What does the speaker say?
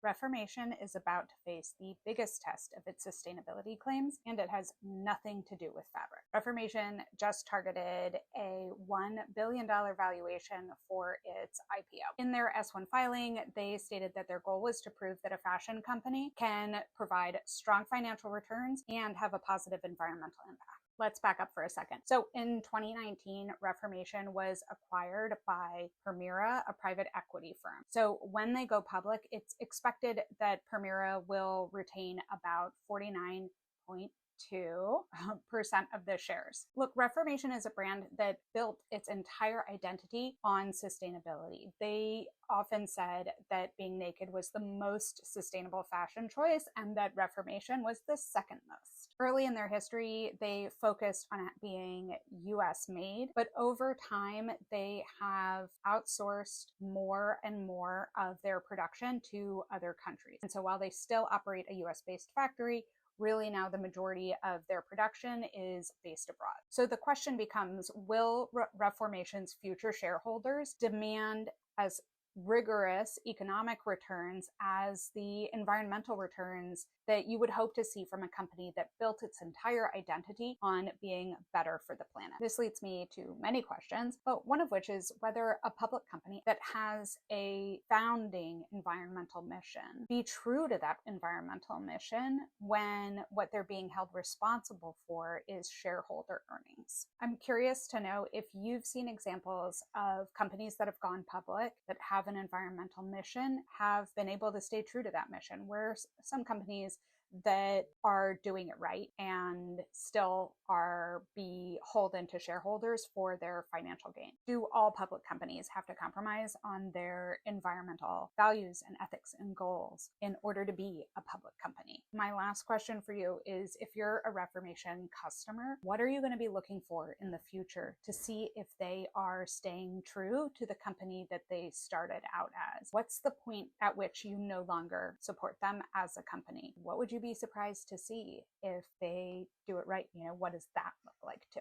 Reformation is about to face the biggest test of its sustainability claims, and it has nothing to do with fabric. Reformation just targeted a $1 billion valuation for its IPO. In their S1 filing, they stated that their goal was to prove that a fashion company can provide strong financial returns and have a positive environmental impact. Let's back up for a second. So in 2019, Reformation was acquired by Permira, a private equity firm. So when they go public, it's expected that Permira will retain about 49.2% of the shares. Look, Reformation is a brand that built its entire identity on sustainability. They often said that being naked was the most sustainable fashion choice and that Reformation was the second most. Early in their history, they focused on it being US made, but over time, they have outsourced more and more of their production to other countries. And so while they still operate a US based factory, really now the majority of their production is based abroad. So the question becomes, will Reformation's future shareholders demand as rigorous economic returns as the environmental returns that you would hope to see from a company that built its entire identity on being better for the planet? This leads me to many questions, but one of which is whether a public company that has a founding environmental mission be true to that environmental mission when what they're being held responsible for is shareholder earnings. I'm curious to know if you've seen examples of companies that have gone public that have an environmental mission have been able to stay true to that mission, where some companies that are doing it right and still are beholden to shareholders for their financial gain. Do all public companies have to compromise on their environmental values and ethics and goals in order to be a public company? My last question for you is, if you're a Reformation customer, what are you going to be looking for in the future to see if they are staying true to the company that they started out as? What's the point at which you no longer support them as a company? What would you be surprised to see if they do it right? What does that look like too?